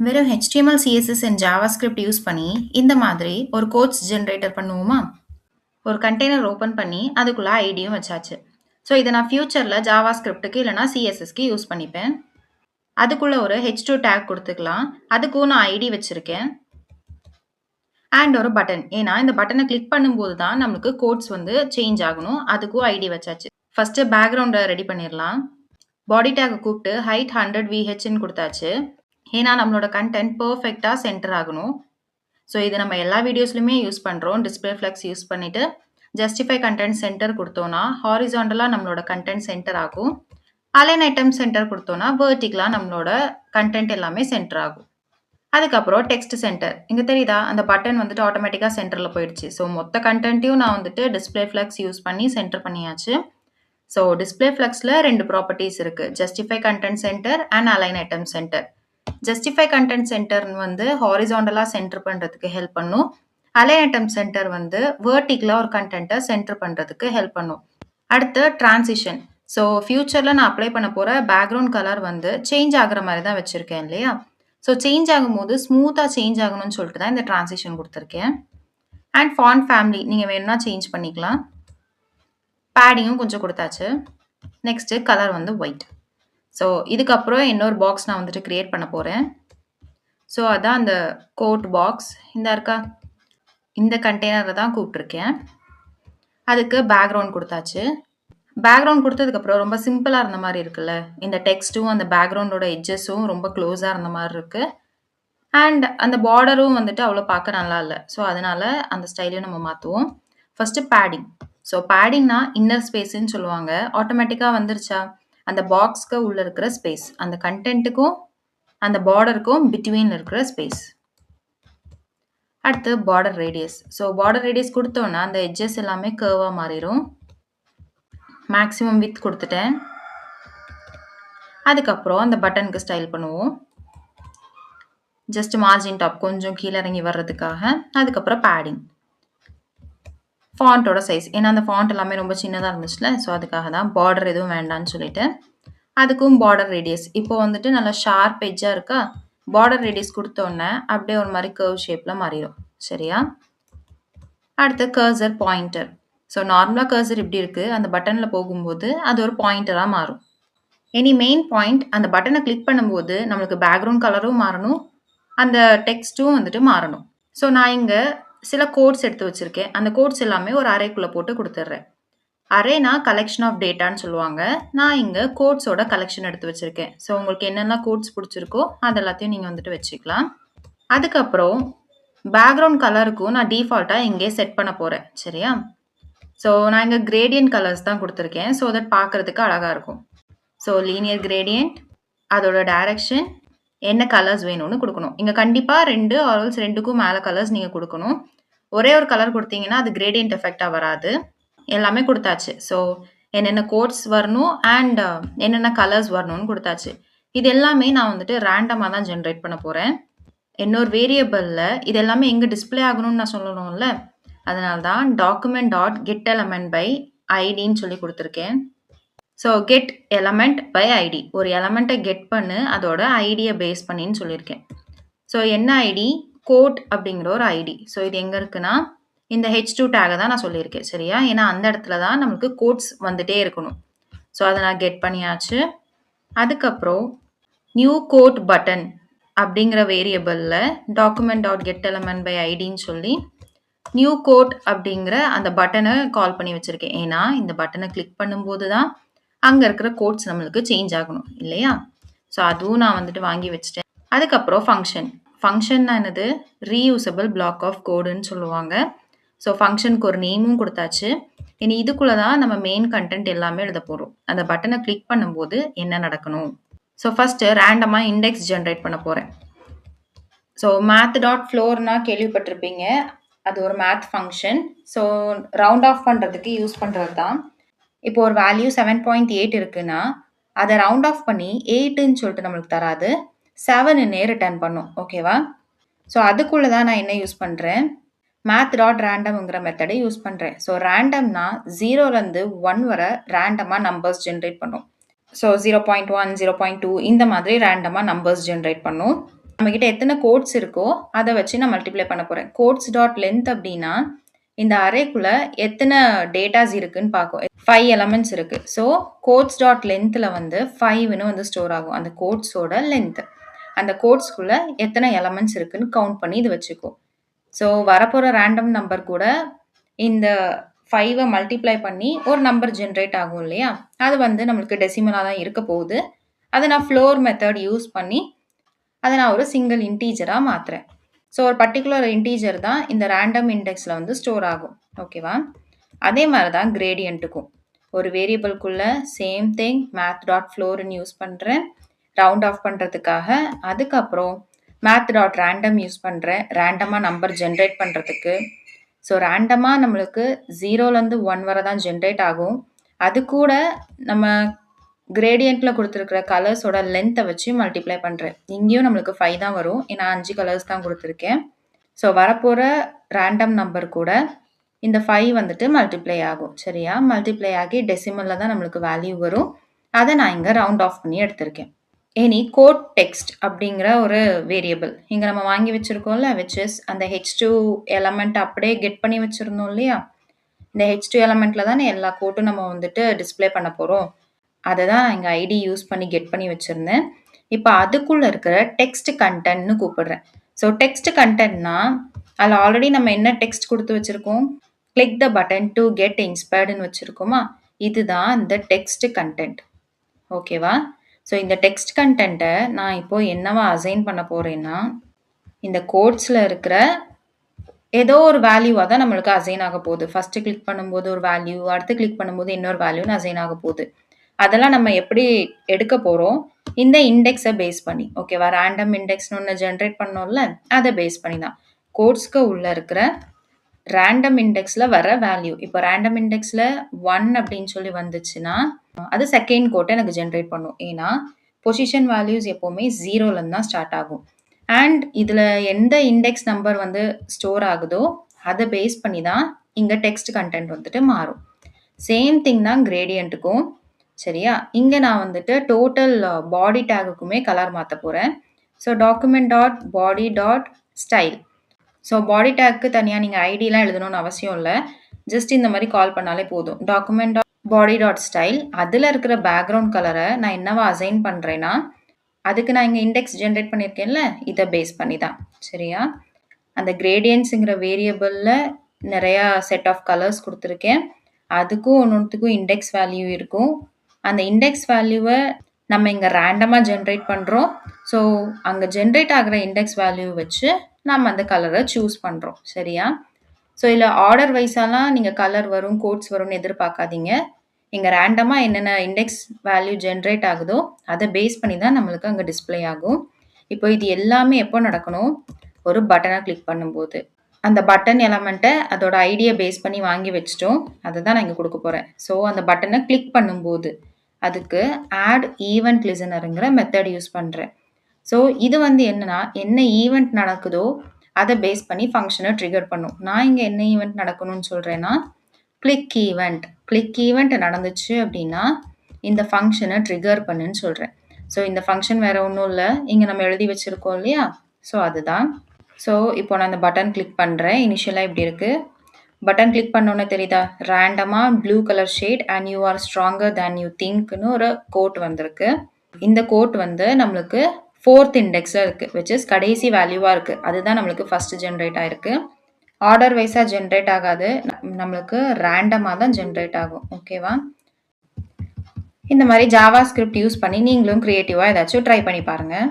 வெறும் HTML, CSS and JavaScript use பண்ணி இந்த மாதிரி ஒரு கோட்ஸ் ஜெனரேட்டர் பண்ணுவோமா? ஒரு கண்டெய்னர் ஓப்பன் பண்ணி அதுக்குள்ள ஐடியும் வச்சாச்சு. ஸோ இதை நான் ஃபியூச்சரில் JavaScriptக்கு இல்லைனா CSSக்கு யூஸ் பண்ணிப்பேன். அதுக்குள்ள ஒரு H2 டேக் கொடுத்துக்கலாம். அதுக்கும் நான் ஐடி வச்சிருக்கேன். அண்ட் ஒரு பட்டன். ஏன்னா இந்த பட்டனை கிளிக் பண்ணும்போது தான் நமக்கு கோட்ஸ் வந்து சேஞ்ச் ஆகணும். அதுக்கும் ஐடி வச்சாச்சு. ஃபர்ஸ்ட் பேக்ரவுண்டை ரெடி பண்ணிடலாம். பாடி டேக்கை கூப்பிட்டு ஹைட் 100 VHன்னு கொடுத்தாச்சு. ஏன்னா நம்மளோட கண்டென்ட் பர்ஃபெக்டாக சென்டர் ஆகணும். ஸோ இது நம்ம எல்லா வீடியோஸ்லையுமே யூஸ் பண்ணுறோம். டிஸ்பிளே ஃப்ளெக்ஸ் யூஸ் பண்ணிவிட்டு ஜஸ்டிஃபை கண்டென்ட் சென்டர் கொடுத்தோன்னா ஹாரிசாண்டலாக நம்மளோட கண்டென்ட் சென்டர் ஆகும். அலைன் ஐட்டம் சென்டர் கொடுத்தோன்னா வேர்ட்டிக்கலாக நம்மளோட கண்டென்ட் எல்லாமே சென்டர் ஆகும். அதுக்கப்புறம் டெக்ஸ்ட் சென்டர். இங்கே தெரியுதா, அந்த பட்டன் வந்துட்டு ஆட்டோமேட்டிக்காக சென்டரில் போயிடுச்சு. ஸோ மொத்த கண்டென்ட்டையும் நான் வந்துட்டு டிஸ்பிளே ஃப்ளெக்ஸ் யூஸ் பண்ணி சென்டர் பண்ணியாச்சு. ஸோ டிஸ்பிளே ஃப்ளெக்ஸில் 2 ப்ராப்பர்ட்டிஸ் இருக்குது. Justify content center and align item center. Justify content center வந்து ஹாரிசாண்டலாக சென்டர் பண்ணுறதுக்கு ஹெல்ப் பண்ணும். அலைன் ஐட்டம் சென்டர் வந்து வேர்ட்டிக்கலாக ஒரு கண்டென்ட்டை சென்டர் பண்ணுறதுக்கு ஹெல்ப் பண்ணும். அடுத்து டிரான்சிஷன். ஸோ ஃபியூச்சரில் நான் அப்ளை பண்ண போகிற பேக்ரவுண்ட் கலர் வந்து சேஞ்ச் ஆகிற மாதிரி தான் வச்சுருக்கேன் இல்லையா? ஸோ சேஞ்ச் ஆகும்போது ஸ்மூத்தாக சேஞ்ச் ஆகணும்னு சொல்லிட்டு தான் இந்த டிரான்சிஷன் கொடுத்துருக்கேன். அண்ட் ஃபாண்ட் ஃபேமிலி நீங்கள் வேணும்னா சேஞ்ச் பண்ணிக்கலாம். பேடிங்கும் கொஞ்சம் கொடுத்தாச்சு. நெக்ஸ்ட்டு கலர் வந்து ஒயிட். ஸோ இதுக்கப்புறம் இன்னொரு பாக்ஸ் நான் வந்துட்டு க்ரியேட் பண்ண போகிறேன். ஸோ அதான் அந்த கோட் பாக்ஸ். இந்த இருக்கா, இந்த கண்டெய்னரை தான் கூப்பிட்ருக்கேன். அதுக்கு பேக்ரவுண்ட் கொடுத்தாச்சு. பேக்ரவுண்ட் கொடுத்ததுக்கப்புறம் ரொம்ப சிம்பிளாக இருந்த மாதிரி இருக்குல்ல. இந்த டெக்ஸ்ட்டும் அந்த பேக்ரவுண்டோட எட்ஜஸும் ரொம்ப க்ளோஸாக இருந்த மாதிரி இருக்குது. அண்ட் அந்த பார்டரும் வந்துட்டு அவ்வளோ பார்க்க நல்லா இல்லை. ஸோ அதனால் அந்த ஸ்டைலையும் நம்ம மாற்றுவோம். First padding. ஸோ பேடிங்னா இன்னர் ஸ்பேஸ்ன்னு சொல்லுவாங்க. ஆட்டோமேட்டிக்காக வந்துருச்சா? அந்த பாக்ஸ்க்கு உள்ளே இருக்கிற ஸ்பேஸ், அந்த கண்டென்ட்டுக்கும் அந்த பார்டருக்கும் பிட்வீன் இருக்கிற ஸ்பேஸ். அடுத்து border radius. So border radius கொடுத்தோன்னா அந்த எட்ஜஸ் எல்லாமே கர்வாக மாறிடும். மேக்ஸிமம் வித் கொடுத்துட்டேன். அதுக்கப்புறம் அந்த பட்டனுக்கு ஸ்டைல் பண்ணுவோம். ஜஸ்ட் மார்ஜின் டாப் கொஞ்சம் கீழே இறங்கி வர்றதுக்காக. அதுக்கப்புறம் பேடிங். ஃபாண்ட்டோட சைஸ், ஏன்னா அந்த ஃபாண்ட் எல்லாமே ரொம்ப சின்னதாக இருந்துச்சுல. ஸோ அதுக்காக தான் பார்டர் எதுவும் வேண்டான்னு சொல்லிட்டு. அதுக்கும் பார்டர் ரேடியஸ். இப்போ வந்துட்டு நல்லா ஷார்ப் எட்ஜாக இருக்கா, பார்டர் ரேடியஸ் கொடுத்தோன்னே அப்படியே ஒரு மாதிரி கர்வ் ஷேப்பில் மாறிடும். சரியா? அடுத்து கர்சர் பாயிண்டர். ஸோ நார்மலாக கர்சர் இப்படி இருக்குது, அந்த பட்டனில் போகும்போது அது ஒரு பாயிண்டராக மாறும். எனி மெயின் பாயிண்ட் அந்த பட்டனை கிளிக் பண்ணும்போது நம்மளுக்கு பேக்ரவுண்ட் கலரும் மாறணும், அந்த டெக்ஸ்ட்டும் வந்துட்டு மாறணும். ஸோ நான் இங்கே சில கோட்ஸ் எடுத்து வச்சுருக்கேன். அந்த கோட்ஸ் எல்லாமே ஒரு அரேக்குள்ளே போட்டு கொடுத்துட்றேன். அரேனா கலெக்ஷன் ஆஃப் டேட்டான்னு சொல்லுவாங்க. நான் இங்கே கோட்ஸோட கலெக்ஷன் எடுத்து வச்சுருக்கேன். ஸோ உங்களுக்கு என்னென்ன கோட்ஸ் பிடிச்சிருக்கோ அது எல்லாத்தையும் நீங்கள் வந்துட்டு வச்சுக்கலாம். அதுக்கப்புறம் பேக்ரவுண்ட் கலருக்கும் நான் டிஃபால்ட்டாக இங்கே செட் பண்ண போகிறேன். சரியா? ஸோ நான் இங்கே கிரேடியன்ட் கலர்ஸ் தான் கொடுத்துருக்கேன். ஸோ தட் பார்க்குறதுக்கு அழகாக இருக்கும். ஸோ லீனியர் கிரேடியன்ட், அதோட டைரக்ஷன், என்ன கலர்ஸ் வேணும்னு கொடுக்கணும். இங்கே கண்டிப்பாக 2 ஆல்ஸ் 2க்கும் மேலே கலர்ஸ் நீங்கள் கொடுக்கணும். ஒரே ஒரு கலர் கொடுத்தீங்கன்னா அது கிரேடியன்ட் எஃபெக்டாக வராது. எல்லாமே கொடுத்தாச்சு. ஸோ என்னென்ன கோட்ஸ் வரணும் அண்ட் என்னென்ன கலர்ஸ் வரணும்னு கொடுத்தாச்சு. இது எல்லாமே நான் வந்துட்டு ரேண்டமாக தான் ஜென்ரேட் பண்ண போகிறேன். இன்னொரு வேரியபிளில் இது எல்லாமே எங்கே டிஸ்பிளே ஆகணும்னு நான் சொல்லணும்ல, அதனால தான் document dot get element by ஐடின்னு சொல்லி கொடுத்துருக்கேன். So get element by ID, ஒரு எலமெண்ட்டை கெட் பண்ணு அதோட ஐடியை பேஸ் பண்ணின்னு சொல்லியிருக்கேன். ஸோ என்ன ஐடி? கோட் அப்படிங்கிற ஒரு ஐடி. ஸோ இது எங்கே இருக்குன்னா இந்த H2 டேகை தான் நான் சொல்லியிருக்கேன். சரியா? ஏன்னா அந்த இடத்துல தான் நமக்கு கோட்ஸ் வந்துட்டே இருக்கணும். ஸோ அதை நான் கெட் பண்ணியாச்சு. அதுக்கப்புறம் நியூ கோட் பட்டன் அப்படிங்கிற வேரியபிளில் document dot get element by ஐடின்னு சொல்லி நியூ கோட் அப்படிங்கிற அந்த பட்டனை கால் பண்ணி வச்சுருக்கேன். ஏன்னா இந்த பட்டனை கிளிக் பண்ணும்போது தான் அங்கே இருக்கிற கோட்ஸ் நம்மளுக்கு சேஞ்ச் ஆகணும் இல்லையா? ஸோ அதுவும் நான் வந்துட்டு வாங்கி வச்சுட்டேன். அதுக்கப்புறம் ஃபங்க்ஷன். ஃபங்க்ஷன்னா என்னது? ரீயூசபிள் பிளாக் ஆஃப் கோடுன்னு சொல்லுவாங்க. ஸோ ஃபங்க்ஷனுக்கு ஒரு நேமும் கொடுத்தாச்சு. இனி இதுக்குள்ளே தான் நம்ம மெயின் கண்டென்ட் எல்லாமே எழுத போகிறோம். அந்த பட்டனை கிளிக் பண்ணும்போது என்ன நடக்கணும்? ஸோ ஃபஸ்ட்டு ரேண்டமாக இண்டெக்ஸ் ஜென்ரேட் பண்ண போகிறேன். ஸோ மேத் டாட் ஃப்ளோர்னா கேள்விப்பட்டிருப்பீங்க. அது ஒரு math function. So round off பண்ணுறதுக்கு யூஸ் பண்ணுறது தான். இப்போ ஒரு வேல்யூ 7.8 இருக்குன்னா அதை ரவுண்ட் ஆஃப் பண்ணி 8ன்னு சொல்லிட்டு நம்மளுக்கு தராது, 7ன்னே ரிட்டர்ன் பண்ணும். ஓகேவா? ஸோ அதுக்குள்ளே தான் நான் என்ன யூஸ் பண்ணுறேன்? மேத் டாட் ரேண்டம்ங்கிற மெத்தடை யூஸ் பண்ணுறேன். ஸோ ரேண்டம்னா 0லேருந்து 1 வரை ரேண்டமாக நம்பர்ஸ் ஜென்ரேட் பண்ணும். ஸோ 0.1, 0.2 இந்த மாதிரி ரேண்டமாக நம்பர்ஸ் ஜென்ரேட் பண்ணும். நம்மகிட்ட எத்தனை கோட்ஸ் இருக்கோ அதை வச்சு நான் மல்டிப்ளை பண்ண போகிறேன். கோட்ஸ் டாட் லென்த் அப்படின்னா இந்த அரேக்குள்ள எத்தனை டேட்டாஸ் இருக்குன்னு பார்க்கும். 5 எலமெண்ட்ஸ் இருக்கு. ஸோ கோட்ஸ் டாட் லென்த்தில் வந்து 5ன்னு வந்து ஸ்டோர் ஆகும். அந்த கோட்ஸோட லென்த். அந்த கோட்ஸ்குள்ள எத்தனை எலமெண்ட்ஸ் இருக்குன்னு கவுண்ட் பண்ணி இது வச்சுக்கும். ஸோ வரப்போகிற ரேண்டம் நம்பர் கூட இந்த 5 மல்டிப்ளை பண்ணி ஒரு நம்பர் ஜென்ரேட் ஆகும் இல்லையா? அது வந்து நம்மளுக்கு டெசிமலாக தான் இருக்க போகுது. அதை நான் ஃப்ளோர் மெத்தட் யூஸ் பண்ணி அதை நான் ஒரு சிங்கிள் இன்டீஜராக மாற்றுறேன். ஸோ ஒரு பர்டிகுலர் இன்டீஜர் தான் இந்த ரேண்டம் இண்டெக்ஸில் வந்து ஸ்டோர் ஆகும். ஓகேவா? அதே மாதிரி தான் கிரேடியண்ட்டுக்கும் ஒரு வேரியபிள்குள்ளே சேம் திங் மேத் டாட் ஃப்ளோர்னு யூஸ் பண்ணுறேன் ரவுண்ட் ஆஃப் பண்ணுறதுக்காக. அதுக்கப்புறம் மேத் டாட் ரேண்டம் யூஸ் பண்ணுறேன் ரேண்டமாக நம்பர் ஜென்ரேட் பண்ணுறதுக்கு. ஸோ ரேண்டமாக நம்மளுக்கு 0லேருந்து 1 வரை தான் ஜென்ரேட் ஆகும். அது கூட நம்ம கிரேடியண்ட்டில் கொடுத்துருக்கிற கலர்ஸோட லென்த்தை வச்சு மல்டிப்ளை பண்ணுறேன். இங்கேயும் நம்மளுக்கு 5 தான் வரும். ஏன்னா 5 கலர்ஸ் தான் கொடுத்துருக்கேன். ஸோ வரப்போகிற ரேண்டம் நம்பர் கூட இந்த 5 வந்துட்டு மல்டிப்ளை ஆகும். சரியா? மல்டிப்ளை ஆகி டெசிமலில் தான் நம்மளுக்கு வேல்யூ வரும். அதை நான் இங்கே ரவுண்ட் ஆஃப் பண்ணி எடுத்திருக்கேன். இனி கோட் டெக்ஸ்ட் அப்படிங்கிற ஒரு வேரியபிள் இங்கே நம்ம வாங்கி வச்சுருக்கோம்ல, விச் இஸ் அந்த H2 எலமெண்ட் அப்படியே கெட் பண்ணி வச்சுருந்தோம் இல்லையா? இந்த H2 எலமெண்ட்டில் தானே எல்லா கோட்டும் நம்ம வந்துட்டு டிஸ்பிளே பண்ண போகிறோம். அதை தான் இங்கே ஐடி யூஸ் பண்ணி கெட் பண்ணி வச்சுருந்தேன். இப்போ அதுக்குள்ளே இருக்கிற டெக்ஸ்ட் கண்டென்ட்னு கூப்பிடுறேன். ஸோ டெக்ஸ்ட் கண்டென்ட்னா அதில் ஆல்ரெடி நம்ம என்ன டெக்ஸ்ட் கொடுத்து வச்சுருக்கோம்? Click the button to get இன்ஸ்பயர்டுன்னு வச்சுருக்கோமா? இதுதான் இந்த டெக்ஸ்ட் கண்டென்ட். ஓகேவா? ஸோ இந்த டெக்ஸ்ட் கண்டென்ட்டை நான் இப்போது என்னவா அசைன் பண்ண போகிறேன்னா இந்த கோட்ஸில் இருக்கிற ஏதோ ஒரு வேல்யூவாக தான் நம்மளுக்கு அசைன் ஆக போகுது. ஃபஸ்ட்டு கிளிக் பண்ணும்போது ஒரு வேல்யூ, அடுத்து கிளிக் பண்ணும்போது இன்னொரு வேல்யூன்னு அசைன் ஆக போகுது. அதெல்லாம் நம்ம எப்படி எடுக்க போகிறோம்? இந்த இண்டெக்ஸை பேஸ் பண்ணி. ஓகேவா? ரேண்டம் இண்டெக்ஸ்னு ஒன்று ஜென்ரேட் பண்ணோம்ல, அதை பேஸ் பண்ணி தான் கோட்ஸ்க்கு உள்ளே இருக்கிற ரேண்டம் இண்டெக்ஸில் வர வேல்யூ. இப்போ ரேண்டம் இண்டெக்ஸில் 1 அப்படின்னு சொல்லி வந்துச்சுன்னா அது செகண்ட் கோட்டை எனக்கு ஜென்ரேட் பண்ணும். ஏன்னா பொசிஷன் வேல்யூஸ் எப்போவுமே 0லேருந்து தான் ஸ்டார்ட் ஆகும். அண்ட் இதில் எந்த இண்டெக்ஸ் நம்பர் வந்து ஸ்டோர் ஆகுதோ அதை பேஸ் பண்ணி தான் இங்கே டெக்ஸ்ட் கண்டென்ட் வந்துட்டு மாறும். சேம் திங் தான் கிரேடியண்ட்டுக்கும். சரியா? இங்கே நான் வந்துட்டு டோட்டல் பாடி டேகுக்குமே கலர் மாற்ற போகிறேன். So document dot body dot style. So body tag தனியாக நீங்கள் ஐடிலாம் எழுதணும்னு அவசியம் இல்லை. ஜஸ்ட் இந்த மாதிரி கால் பண்ணாலே போதும். Document dot body dot style. அதில் இருக்கிற பேக்ரவுண்ட் கலரை நான் என்னவா அசைன் பண்ணுறேன்னா அதுக்கு நான் இங்கே இண்டெக்ஸ் ஜென்ரேட் பண்ணியிருக்கேன்ல, இதை பேஸ் பண்ணி தான். சரியா? அந்த கிரேடியன்ஸுங்கிற வேரியபிளில் நிறையா செட் ஆஃப் கலர்ஸ் கொடுத்துருக்கேன். அதுக்கும் ஒன்றுத்துக்கும் இண்டெக்ஸ் வேல்யூ இருக்கும். அந்த இண்டெக்ஸ் வேல்யூவை நம்ம இங்கே ரேண்டமாக ஜென்ரேட் பண்ணுறோம். ஸோ அங்கே ஜென்ரேட் ஆகிற இண்டெக்ஸ் வேல்யூ வச்சு நம்ம அந்த கலரை சூஸ் பண்ணுறோம். சரியா? ஸோ இதில் ஆர்டர் வைஸாலாம் நீங்கள் கலர் வரும், கோட்ஸ் வரும்னு எதிர்பார்க்காதீங்க. இங்கே ரேண்டமாக என்னென்ன இண்டெக்ஸ் வேல்யூ ஜென்ரேட் ஆகுதோ அதை பேஸ் பண்ணி தான் நம்மளுக்கு அங்கே டிஸ்பிளே ஆகும். இப்போ இது எல்லாமே எப்போ நடக்கணும்? ஒரு பட்டனை கிளிக் பண்ணும்போது. அந்த பட்டன் எலமெண்ட்டை அதோட ஐடியை பேஸ் பண்ணி வாங்கி வச்சிட்டோம். அதை தான் நான் இங்கே கொடுக்க போகிறேன். ஸோ அந்த பட்டனை கிளிக் பண்ணும்போது அதுக்கு ஆட் ஈவெண்ட் லிசனருங்கிற மெத்தட் யூஸ் பண்ணுறேன். ஸோ இது வந்து என்னன்னா என்ன ஈவெண்ட் நடக்குதோ அதை பேஸ் பண்ணி ஃபங்க்ஷனை ட்ரிகர் பண்ணும். நான் இங்கே என்ன ஈவெண்ட் நடக்கணும்னு சொல்கிறேன்னா கிளிக் ஈவெண்ட். கிளிக் ஈவெண்ட் நடந்துச்சு அப்படின்னா இந்த ஃபங்க்ஷனை ட்ரிகர் பண்ணுன்னு சொல்கிறேன். ஸோ இந்த ஃபங்க்ஷன் வேறு ஒன்றும் இல்லை, இங்கே நம்ம எழுதி வச்சுருக்கோம் இல்லையா? ஸோ அதுதான். ஸோ இப்போ நான் இந்த பட்டன் கிளிக் பண்ணுறேன். இனிஷியலாக இப்படி இருக்குது. பட்டன் கிளிக் பண்ணோன்னே தெரியுதா? ரேண்டமாக blue colour shade and you are stronger than you திங்க்னு ஒரு கோட் வந்திருக்கு. இந்த கோட் வந்து நம்மளுக்கு 4th இண்டெக்ஸில் இருக்குது, விச் இஸ் கடைசி வேல்யூவாக இருக்குது. அதுதான் நம்மளுக்கு ஃபஸ்ட்டு ஜென்ரேட் ஆகிருக்கு. ஆர்டர் வைஸாக ஜென்ரேட் ஆகாது, நம்மளுக்கு ரேண்டமாக தான் ஜென்ரேட் ஆகும். ஓகேவா? இந்த மாதிரி ஜாவா ஸ்கிரிப்ட் யூஸ் பண்ணி நீங்களும் க்ரியேட்டிவாக ஏதாச்சும் ட்ரை பண்ணி பாருங்கள்.